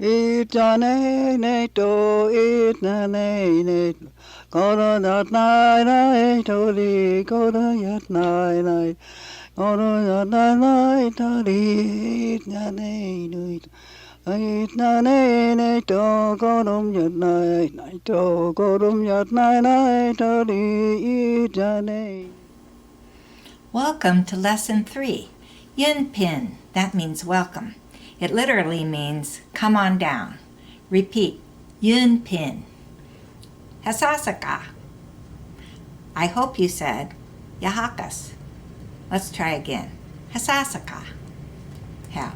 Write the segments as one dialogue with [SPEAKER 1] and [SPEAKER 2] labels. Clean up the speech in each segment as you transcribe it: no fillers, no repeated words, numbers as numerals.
[SPEAKER 1] Itane ne to itane ne Koro yat nai nai tori koro yat nai nai Koro yat nai nai tori itane ne Itane ne to korum yat nai nai to korum yat nai nai tori itane.
[SPEAKER 2] Welcome to Lesson 3. Yun Pin, that means welcome. It literally means come on down. Repeat, Yun Pin. Hasasaka. I hope you said Yahakas. Let's try again. Hasasaka. How?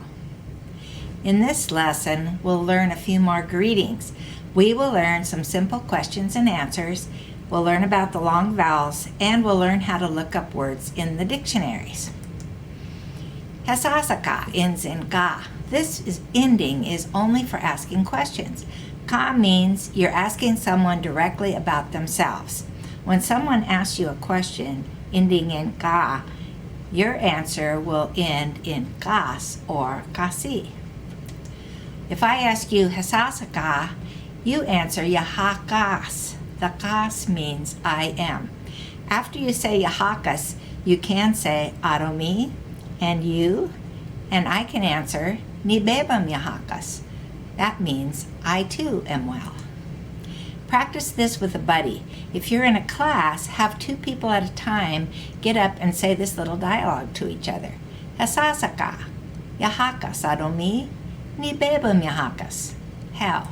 [SPEAKER 2] In this lesson, we'll learn a few more greetings. We will learn some simple questions and answers. We'll learn about the long vowels, and we'll learn how to look up words in the dictionaries. Hasasaka ends in ka. This ending is only for asking questions. Ka means you're asking someone directly about themselves. When someone asks you a question ending in ka, your answer will end in kas or kasi. If I ask you hasasaka, you answer yahakas. The kas means I am. After you say yahakas, you can say aromi and you, and I can answer ni bebam yahakas. That means I too am well. Practice this with a buddy. If you're in a class, have two people at a time get up and say this little dialogue to each other. Hasasaka, yahakas aromi, ni bebam yahakas. How?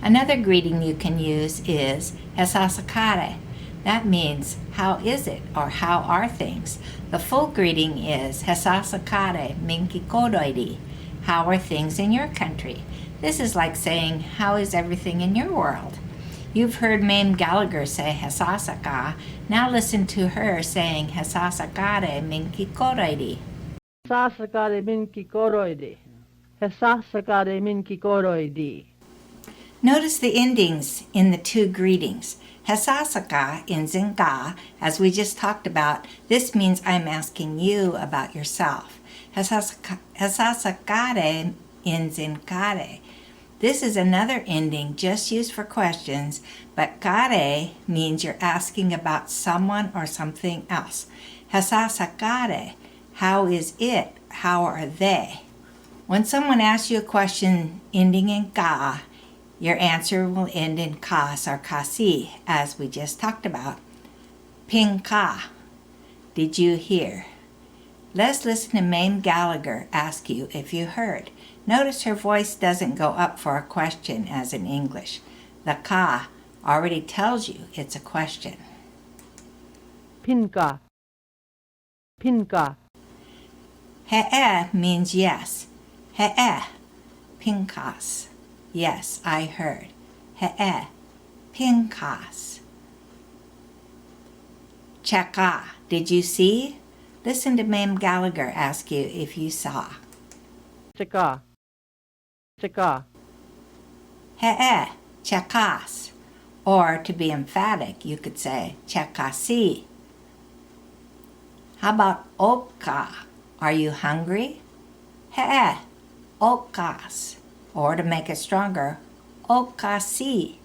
[SPEAKER 2] Another greeting you can use is hasasakare. That means how is it or how are things. The full greeting is hasasakare minkikoroidi. How are things in your country? This is like saying how is everything in your world. You've heard Mame Gallagher say hasasaka. Now listen to her saying hasasakare minkikoroidi.
[SPEAKER 3] Hasasakare minkikoroidi. Hasasakare minkikoroidi.
[SPEAKER 2] Notice the endings in the two greetings. Hasasaka ends in ga, as we just talked about. This means I'm asking you about yourself. Hasasakare ends in kare. This is another ending just used for questions, but kare means you're asking about someone or something else. Hasasakare, how is it? How are they? When someone asks you a question ending in ka, your answer will end in kas or kasi, as we just talked about. Pinka, did you hear? Let's listen to Mame Gallagher ask you if you heard. Notice her voice doesn't go up for a question as in English. The ka already tells you it's a question.
[SPEAKER 3] Pinka. Pinka.
[SPEAKER 2] He'e means yes. He'e, pinkas. Yes, I heard. He'e, pinkas. Chaka, did you see? Listen to Mame Gallagher ask you if you saw.
[SPEAKER 3] Chaka. Chaka.
[SPEAKER 2] He'e, chakas. Or to be emphatic, you could say chakasi. How about oka? Are you hungry? He'e, okas. Or to make it stronger, okasi.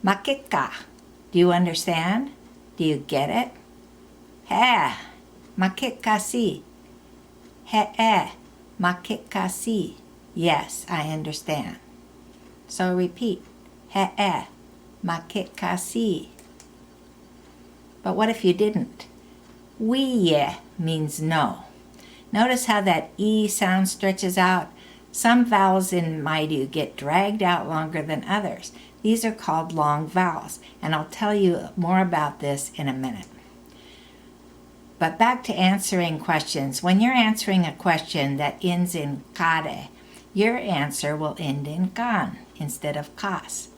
[SPEAKER 2] Makika, do you understand? Do you get it? He, makikasi. He, makikasi. Yes, I understand. So repeat, he, makikasi. But what if you didn't? Wiye means no. Notice how that E sound stretches out. Some vowels in Maidu get dragged out longer than others. These are called long vowels, and I'll tell you more about this in a minute. But back to answering questions. When you're answering a question that ends in kare, your answer will end in kan instead of kas.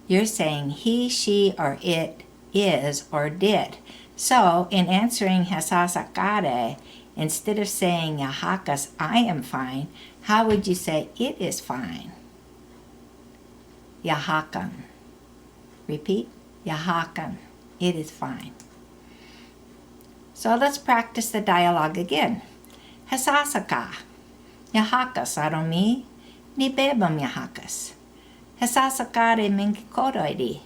[SPEAKER 2] You're saying he, she, or it is or did. So in answering hasasakare, instead of saying yahakas, I am fine, how would you say it is fine? Yahakan. Repeat, yahakan. It is fine. So let's practice the dialogue again. Hasasaka. Yahakas aromi, ni bebam yahakas. Hesasakare minkikoroidi,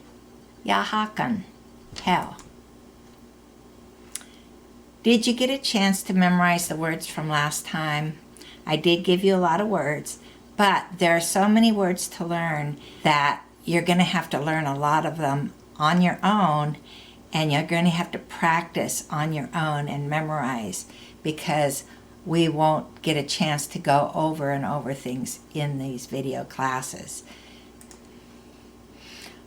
[SPEAKER 2] yahakan, hell. Did you get a chance to memorize the words from last time? I did give you a lot of words, but there are so many words to learn that you're going to have to learn a lot of them on your own, and you're going to have to practice on your own and memorize, because we won't get a chance to go over and over things in these video classes.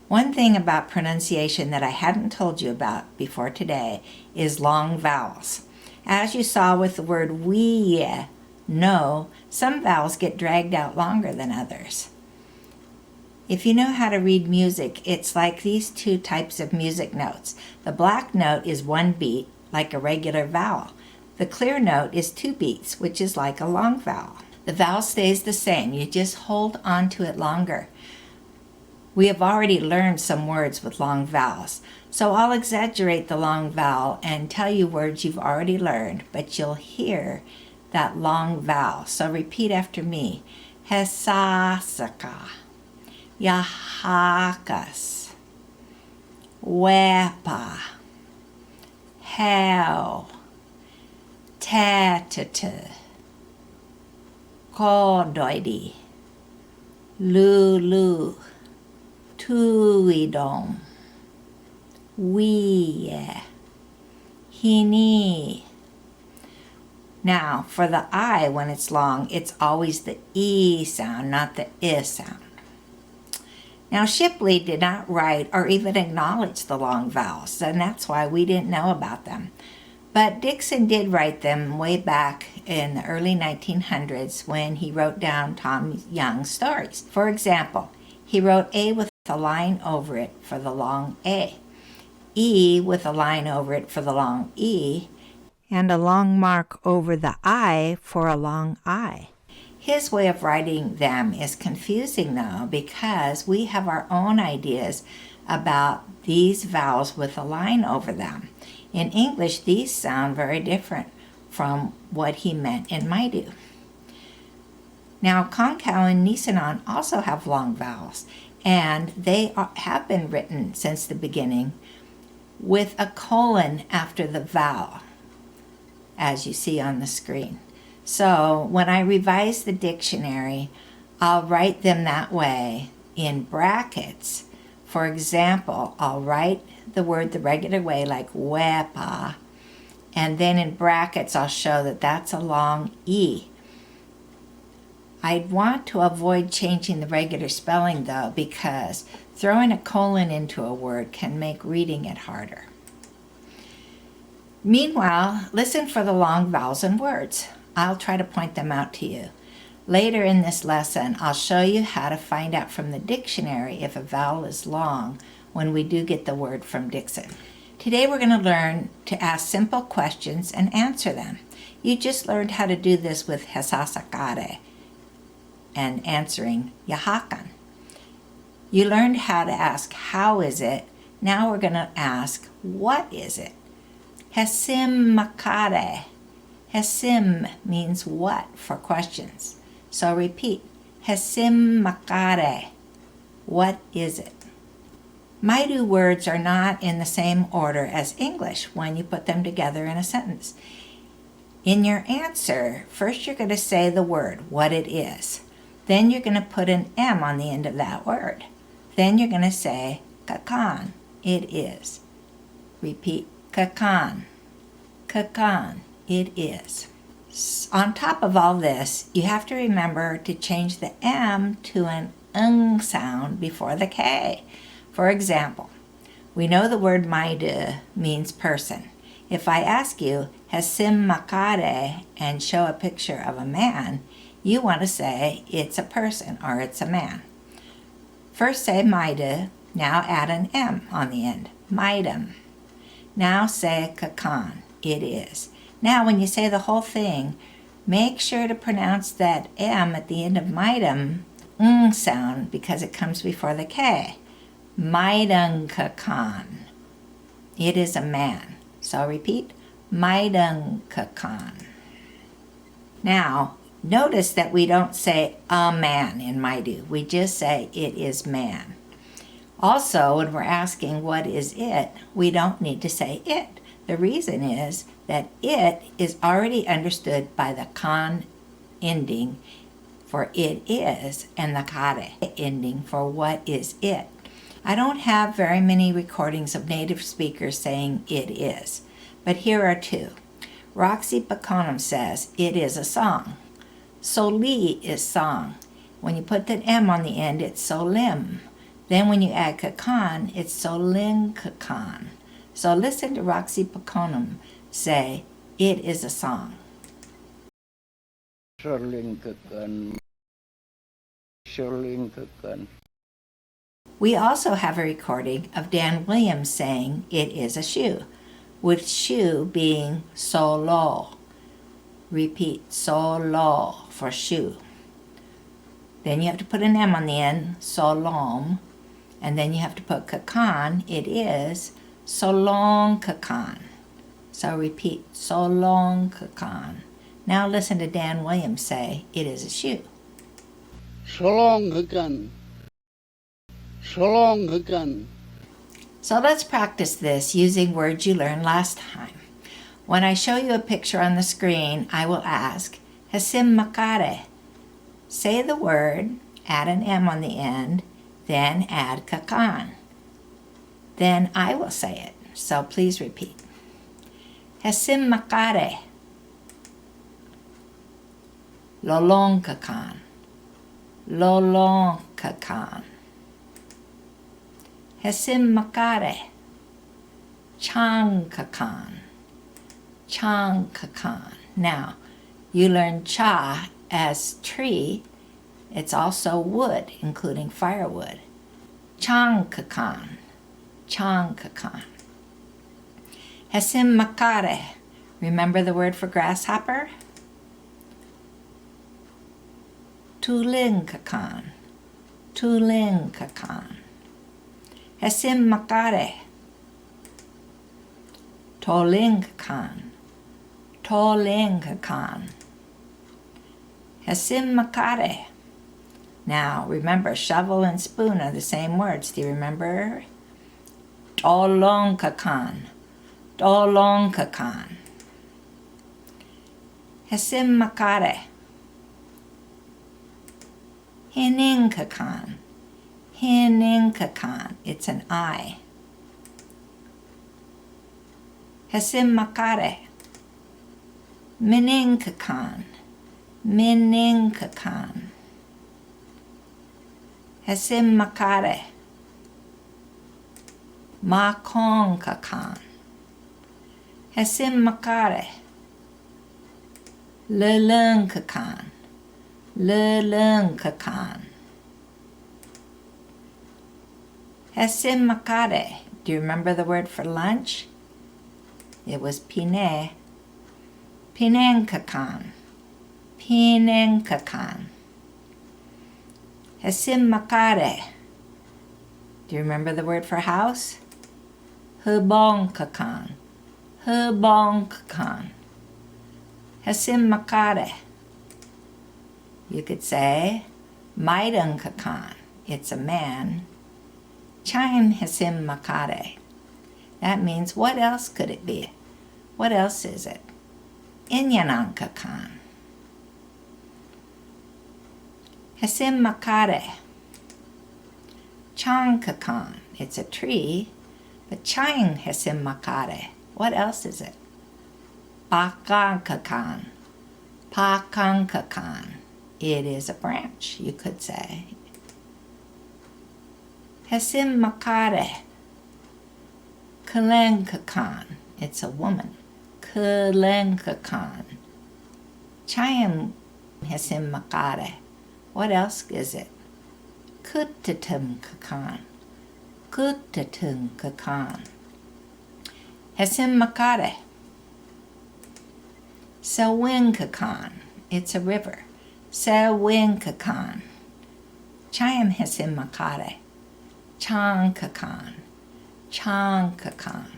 [SPEAKER 2] One thing about pronunciation that I hadn't told you about before today is long vowels. As you saw with the word we, no, some vowels get dragged out longer than others. If you know how to read music, it's like these two types of music notes. The black note is one beat, like a regular vowel. The clear note is 2 beats, which is like a long vowel. The vowel stays the same, you just hold on to it longer. We have already learned some words with long vowels, so I'll exaggerate the long vowel and tell you words you've already learned, but you'll hear that long vowel. So repeat after me. Hesasaka, yahakas, wepa, hell, tatata, kodoidi, lulu, tuidom, we, hini. Now, for the I, when it's long, it's always the E sound, not the I sound. Now, Shipley did not write or even acknowledge the long vowels, and that's why we didn't know about them. But Dixon did write them way back in the early 1900s when he wrote down Tom Young's stories. For example, he wrote A with a line over it for the long A, E with a line over it for the long E, and a long mark over the I for a long I. His way of writing them is confusing, though, because we have our own ideas about these vowels with a line over them. In English, these sound very different from what he meant in Maidu. Now, Konkau and Nisenan also have long vowels, and they have been written since the beginning with a colon after the vowel, as you see on the screen. So when I revise the dictionary, I'll write them that way in brackets. For example, I'll write the word the regular way, like wepa, and then in brackets I'll show that that's a long E. I'd want to avoid changing the regular spelling, though, because throwing a colon into a word can make reading it harder. Meanwhile, listen for the long vowels in words. I'll try to point them out to you. Later in this lesson, I'll show you how to find out from the dictionary if a vowel is long when we do get the word from Dixon. Today we're going to learn to ask simple questions and answer them. You just learned how to do this with hesasakare and answering yahakan. You learned how to ask how is it. Now we're going to ask what is it. Hesim makare. Hesim means what for questions. So repeat. Hesim makare. What is it? Maidu words are not in the same order as English when you put them together in a sentence. In your answer, first you're going to say the word, what it is. Then you're going to put an M on the end of that word. Then you're going to say, kakan, it is. Repeat, kakan, kakan, it is. On top of all this, you have to remember to change the M to an ng sound before the K. For example, we know the word maidu means person. If I ask you, hesim makare, and show a picture of a man, you want to say it's a person or it's a man. First say maidu, now add an M on the end, maidum. Now say kakan, it is. Now when you say the whole thing, make sure to pronounce that M at the end of maidum, sound, because it comes before the K. Maidung kakan, it is a man. So repeat, maidung kakan. Now, Notice that we don't say a man in Maidu. We just say it is man. Also, when we're asking what is it, we don't need to say it. The reason is that it is already understood by the kan ending for it is and the kare ending for what is it. I don't have very many recordings of native speakers saying it is, but here are two. Roxy Pakonum says it is a song. Soli is song. When you put the M on the end, it's solim. Then when you add kakan, it's solin kakan. So listen to Roxy Pakonum say, it is a song. We also have a recording of Dan Williams saying it is a shoe, with shoe being solo. Repeat, solo for shoe. Then you have to put an M on the end, solom, and then you have to put kakan, it is solong kakan. So repeat, solong kakan. Now listen to Dan Williams say, it is a shoe.
[SPEAKER 1] Solong kakan. Solong kakan.
[SPEAKER 2] So let's practice this using words you learned last time. When I show you a picture on the screen, I will ask, Hasim makare. Say the word, add an M on the end, then add kakan. Then I will say it, so please repeat. Hasim makare. Lolong kakan. Lolong kakan. Hasim makare. Chang kakan. Chang kakan. Now, you learn cha as tree. It's also wood, including firewood. Chang kakan. Chang kakan. Hasim makare. Remember the word for grasshopper? Tuling kakan. Tuling kakan. Hasim makare. Toling kakan. Toling kakan. Hasim makare. Now, remember, shovel and spoon are the same words. Do you remember? Tolong kakan. Tolong kakan. Hasim makare. Hining kakan. Hining kakan. It's an I. Hasim makare. Mining kakan. Mining kakan. Hasim makare. Makong kakan. Hasim makare. Leleng kakan. Leleng kakan. Hasim makare. Do you remember the word for lunch? It was pine. Pineng kakan. Pineng kakan. Hasim makare. Do you remember the word for house? Hubong kakan. Hubong kakan. Hasim makare. You could say Maidang kakan. It's a man. Chaim hasim makare. That means what else could it be? What else is it? Inyanan kakan. Hasim makare. Chang kakan. It's a tree, but chang hasim makare. What else is it? Pakang kakan. Pakang kakan. It is a branch, you could say. Hasim makare. Kaleng kakan. It's a woman. Kaleng kakan. Chayam hasim makare. What else is it? Kutatum kakan. Kutatum kakan. Hasim makare. Sawin kakan. It's a river. Sawin kakan. Chayam hasim makare. Chang kakan. Chang kakan.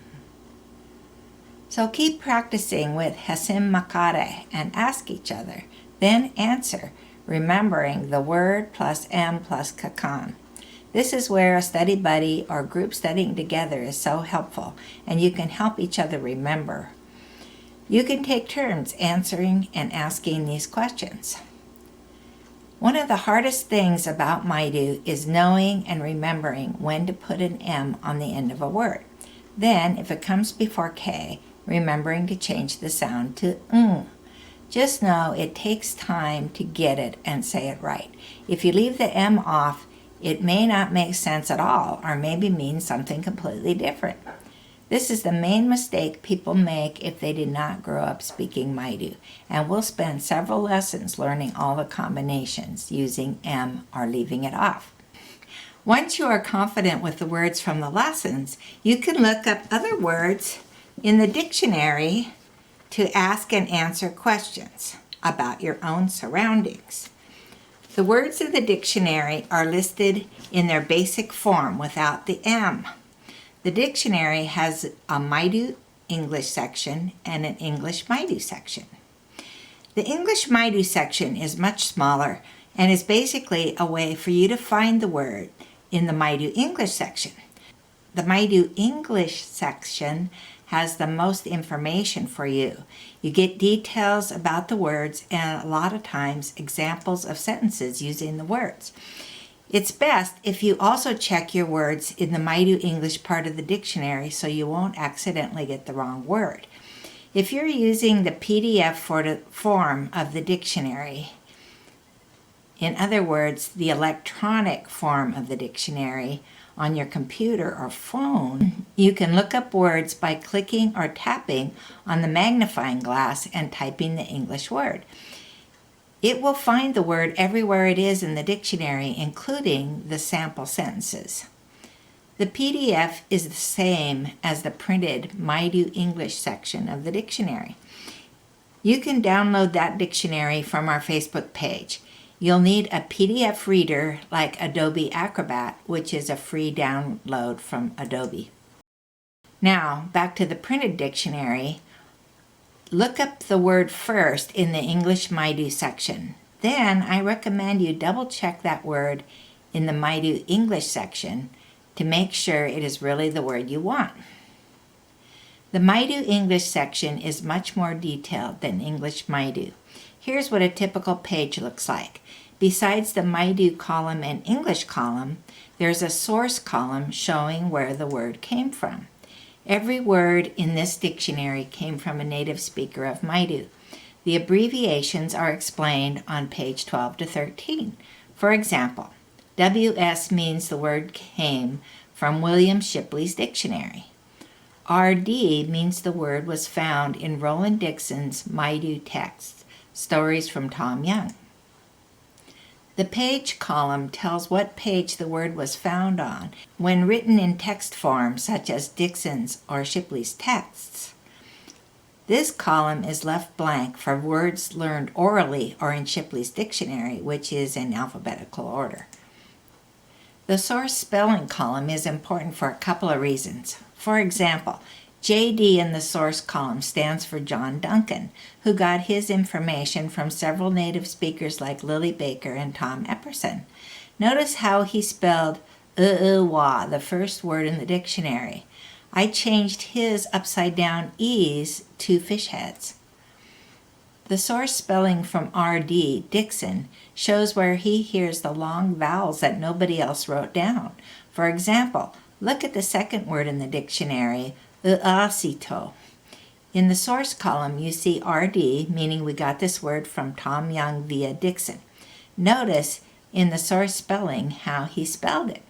[SPEAKER 2] So keep practicing with hasim makare and ask each other, Then answer, remembering the word plus M plus kakan. This is where a study buddy or group studying together is so helpful, and you can help each other remember. You can take turns answering and asking these questions. One of the hardest things about Maidu is knowing and remembering when to put an M on the end of a word. Then, if it comes before K, remembering to change the sound to ng. Just know it takes time to get it and say it right. If you leave the M off, it may not make sense at all, or maybe mean something completely different. This is the main mistake people make if they did not grow up speaking Maidu, and we'll spend several lessons learning all the combinations using M or leaving it off. Once you are confident with the words from the lessons, you can look up other words in the dictionary to ask and answer questions about your own surroundings. The words in the dictionary are listed in their basic form without the M. The dictionary has a Maidu English section and an English Maidu section. The English Maidu section is much smaller and is basically a way for you to find the word in the Maidu English section. The Maidu English section has the most information for you. You get details about the words and a lot of times examples of sentences using the words. It's best if you also check your words in the Maidu English part of the dictionary so you won't accidentally get the wrong word. If you're using the PDF form of the dictionary, in other words, the electronic form of the dictionary on your computer or phone, you can look up words by clicking or tapping on the magnifying glass and typing the English word. It will find the word everywhere it is in the dictionary, including the sample sentences. The PDF is the same as the printed Maidu English section of the dictionary. You can download that dictionary from our Facebook page. You'll need a PDF reader like Adobe Acrobat, which is a free download from Adobe. Now, back to the printed dictionary. Look up the word first in the English Maidu section. Then I recommend you double check that word in the Maidu English section to make sure it is really the word you want. The Maidu English section is much more detailed than English Maidu. Here's what a typical page looks like. Besides the Maidu column and English column, there's a source column showing where the word came from. Every word in this dictionary came from a native speaker of Maidu. The abbreviations are explained on page 12 to 13. For example, WS means the word came from William Shipley's dictionary. RD means the word was found in Roland Dixon's Maidu text, Stories from Tom Young. The page column tells what page the word was found on when written in text form, such as Dixon's or Shipley's texts. This column is left blank for words learned orally or in Shipley's dictionary, which is in alphabetical order. The source spelling column is important for a couple of reasons. For example, JD in the source column stands for John Duncan, who got his information from several native speakers like Lily Baker and Tom Epperson. Notice how he spelled wa, the first word in the dictionary. I changed his upside-down E's to fish heads. The source spelling from R.D., Dixon, shows where he hears the long vowels that nobody else wrote down. For example, look at the second word in the dictionary, uasito. In the source column, you see RD, meaning we got this word from Tom Young via Dixon. Notice in the source spelling how he spelled it.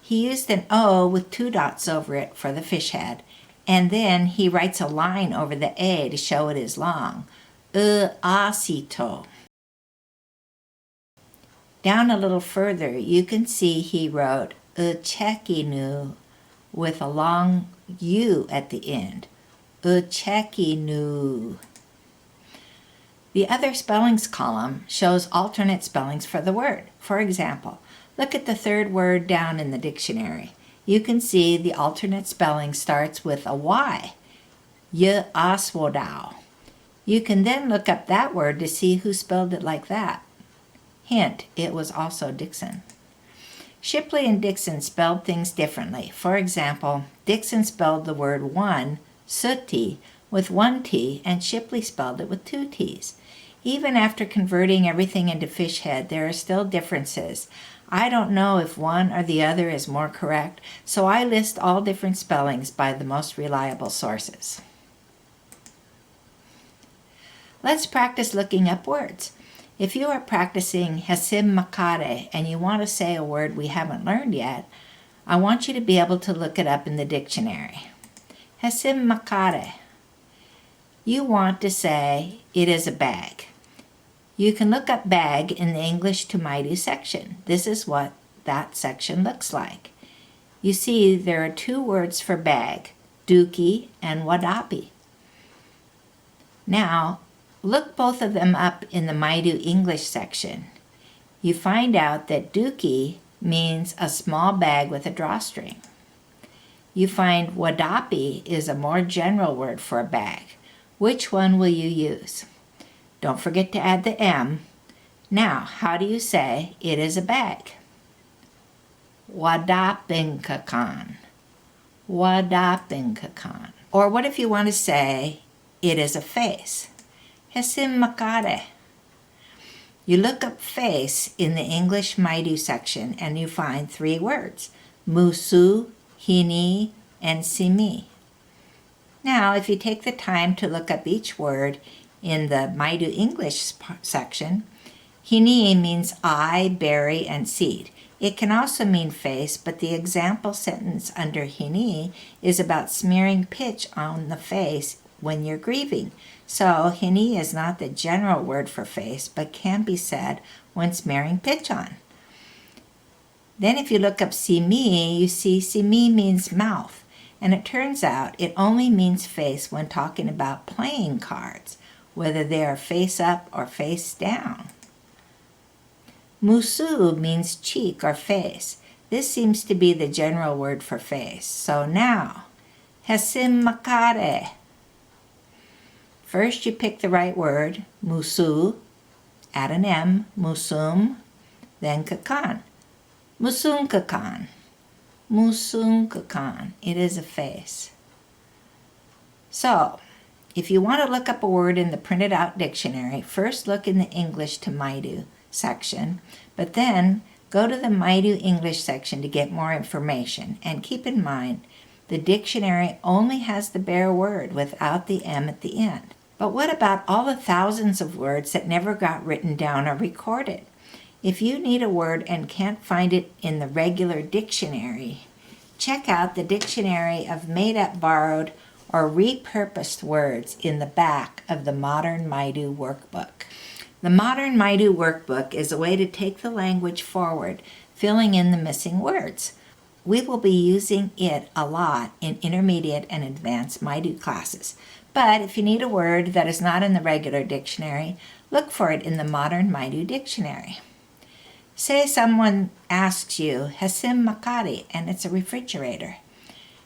[SPEAKER 2] He used an O with 2 dots over it for the fish head, and then he writes a line over the A to show it is long. Uasito. Down a little further, you can see he wrote uchekinu with a long U at the end. Uchekinu. The other spellings column shows alternate spellings for the word. For example, look at the third word down in the dictionary. You can see the alternate spelling starts with a Y. Yeaswodao. You can then look up that word to see who spelled it like that. Hint, it was also Dixon. Shipley and Dixon spelled things differently. For example, Dixon spelled the word one, sooty, with one T, and Shipley spelled it with two T's. Even after converting everything into fish head, there are still differences. I don't know if one or the other is more correct, so I list all different spellings by the most reliable sources. Let's practice looking up words. If you are practicing Hesim Makare and you want to say a word we haven't learned yet, I want you to be able to look it up in the dictionary. Hesim Makare. You want to say it is a bag. You can look up bag in the English to Maidu section. This is what that section looks like. You see there are two words for bag, dookie and wadapi. Now, look both of them up in the Maidu English section. You find out that dookie means a small bag with a drawstring. You find wadapi is a more general word for a bag. Which one will you use? Don't forget to add the M. Now, how do you say it is a bag? Wadapinkakan. Wadapinkakan. Or what if you want to say it is a face? Hesim Makare. You look up face in the English Maidu section and you find three words, musu, hini, and simi. Now, if you take the time to look up each word in the Maidu English section, hini means eye, berry, and seed. It can also mean face, but the example sentence under hini is about smearing pitch on the face when you're grieving. So, hini is not the general word for face, but can be said when smearing pitch on. Then if you look up simi, you see simi means mouth, and it turns out it only means face when talking about playing cards, whether they are face up or face down. Musu means cheek or face. This seems to be the general word for face. So now, hesim makare. First you pick the right word, musu, add an M, musum, then kakan. Musunkakan. Musunkakan. It is a face. So, if you want to look up a word in the printed out dictionary, first look in the English to Maidu section, but then go to the Maidu English section to get more information. And keep in mind, the dictionary only has the bare word without the M at the end. But what about all the thousands of words that never got written down or recorded? If you need a word and can't find it in the regular dictionary, check out the Dictionary of Made-Up, Borrowed, or Repurposed Words in the back of the Modern Maidu Workbook. The Modern Maidu Workbook is a way to take the language forward, filling in the missing words. We will be using it a lot in intermediate and advanced Maidu classes. But if you need a word that is not in the regular dictionary, look for it in the Modern Maidu Dictionary. Say someone asks you, Hesim Makari, and it's a refrigerator.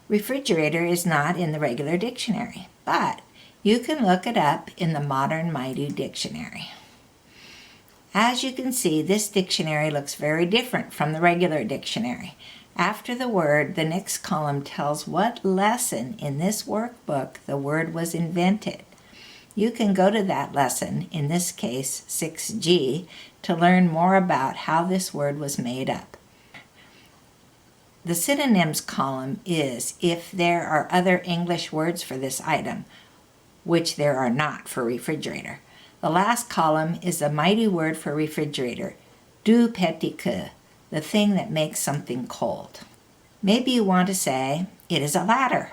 [SPEAKER 2] Refrigerator is not in the regular dictionary, but you can look it up in the Modern Maidu Dictionary. As you can see, this dictionary looks very different from the regular dictionary. After the word, the next column tells what lesson in this workbook the word was invented. You can go to that lesson, in this case 6G, to learn more about how this word was made up. The synonyms column is if there are other English words for this item, which there are not for refrigerator. The last column is the Maidu word for refrigerator, du petit que, the thing that makes something cold. Maybe you want to say, it is a ladder.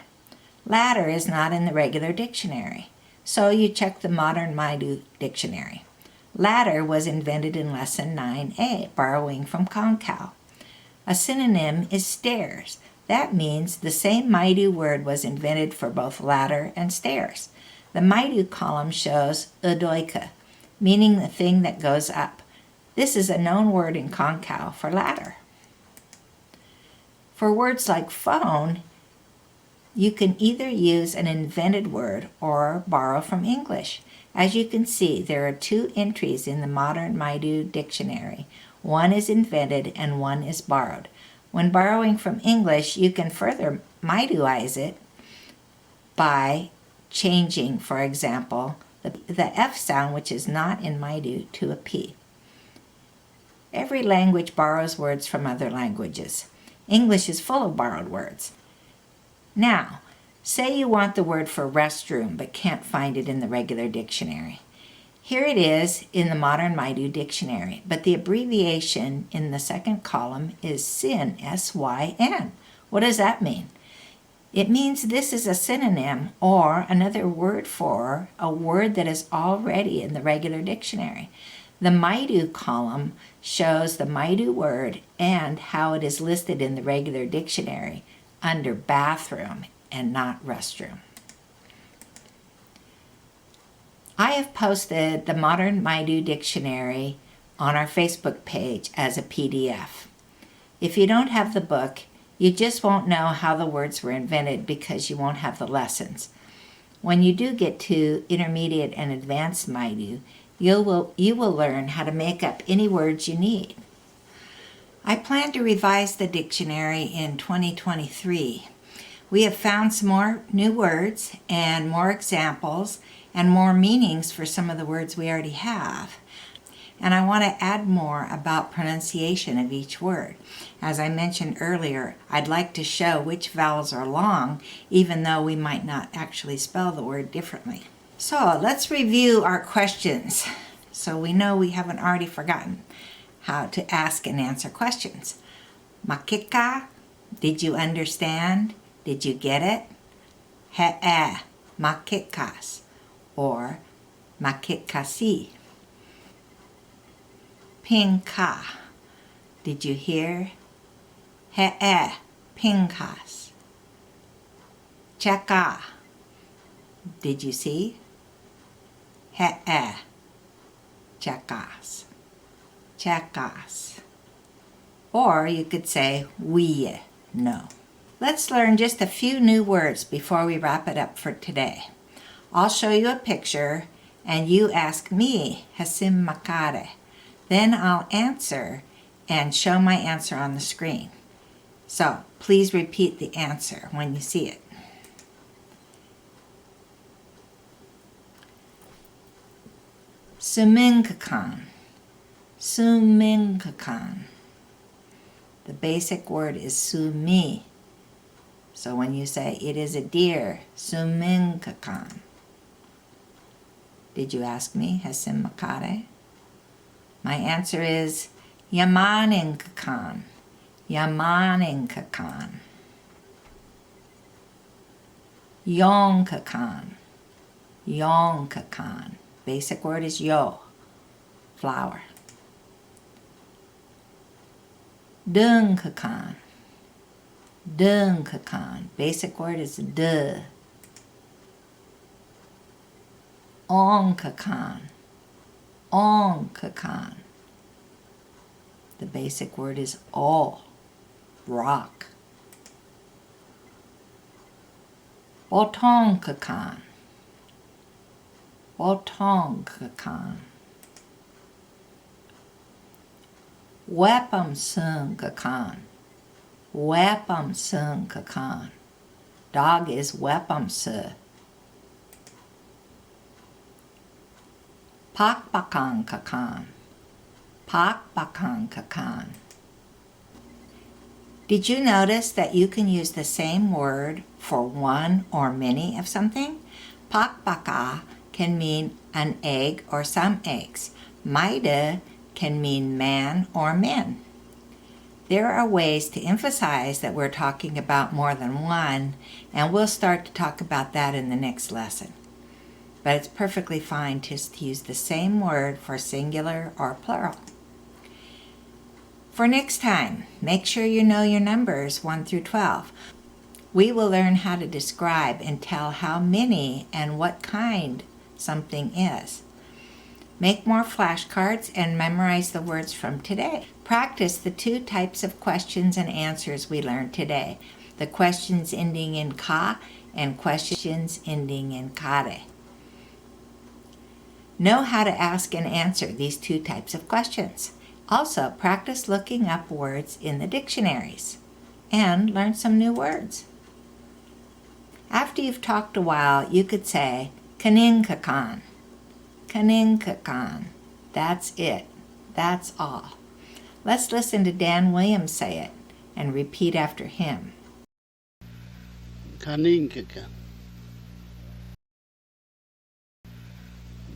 [SPEAKER 2] Ladder is not in the regular dictionary, so you check the Modern Maidu Dictionary. Ladder was invented in Lesson 9A, borrowing from Concal. A synonym is stairs. That means the same Maidu word was invented for both ladder and stairs. The Maidu column shows udoika, meaning the thing that goes up. This is a known word in Concal for ladder. For words like phone, You can either use an invented word or borrow from English. As you can see, there are 2 entries in the modern Maidu dictionary. One is invented and one is borrowed. When borrowing from English, you can further Maiduize it by changing, for example, the F sound, which is not in Maidu, to a P. Every language borrows words from other languages. English is full of borrowed words. Now, say you want the word for restroom but can't find it in the regular dictionary. Here it is in the modern Maidu dictionary, but the abbreviation in the second column is SYN, S-Y-N. What does that mean? It means this is a synonym or another word for a word that is already in the regular dictionary. The Maidu column shows the Maidu word and how it is listed in the regular dictionary under bathroom and not restroom. I have posted the Modern Maidu Dictionary on our Facebook page as a PDF. If you don't have the book, you just won't know how the words were invented because you won't have the lessons. When you do get to intermediate and advanced Maidu, you will learn how to make up any words you need. I plan to revise the dictionary in 2023. We have found some more new words and more examples and more meanings for some of the words we already have. And I want to add more about pronunciation of each word. As I mentioned earlier, I'd like to show which vowels are long, even though we might not actually spell the word differently. So let's review our questions so we know we haven't already forgotten how to ask and answer questions. Makika, did you understand? Did you get it? He'e, makikas, or makikasi. Pinka, did you hear? He'e, pinkas. Cheka, did you see? He'e, chekas. Chekas. Or you could say we know. Let's learn just a few new words before we wrap it up for today. I'll show you a picture and you ask me, Hasim Makare. Then I'll answer and show my answer on the screen. So please repeat the answer when you see it. Suminkakan. Suminkakan. The basic word is sumi. So when you say it is a deer, suminkakan. Did you ask me, Hasim Makare? My answer is yamaninkakan. Yamaninkakan. Yonkakan. Yonkakan. Basic word is yo, flower. Dunkakan. Dunkakan. Basic word is duh. Onkakan. Onkakan. The basic word is all, rock. Botonkakan. Botonkakan. Wepamsunkakan. Wepamsunkakan. Dog is wepamsu. Pakpakankakan. Pakpakankakan. Did you notice that you can use the same word for one or many of something? Pakpaka can mean an egg or some eggs. Maida can mean man or men. There are ways to emphasize that we're talking about more than one, and we'll start to talk about that in the next lesson. But it's perfectly fine just to use the same word for singular or plural. For next time, make sure you know your numbers 1 through 12. We will learn how to describe and tell how many and what kind something is. Make more flashcards and memorize the words from today. Practice the 2 types of questions and answers we learned today. the questions ending in ka and questions ending in kare. Know how to ask and answer these two types of questions. Also, practice looking up words in the dictionaries and learn some new words. After you've talked a while, you could say, kaninkakan, kaninkakan. That's it. That's all. Let's listen to Dan Williams say it and repeat after him.
[SPEAKER 1] Kaninkaka.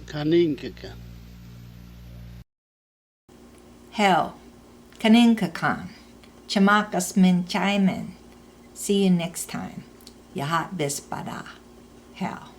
[SPEAKER 1] Kaninkaka.
[SPEAKER 2] Hell, kaninkakan, chamakas min chaimin. See you next time. Yahat bispada. Hell.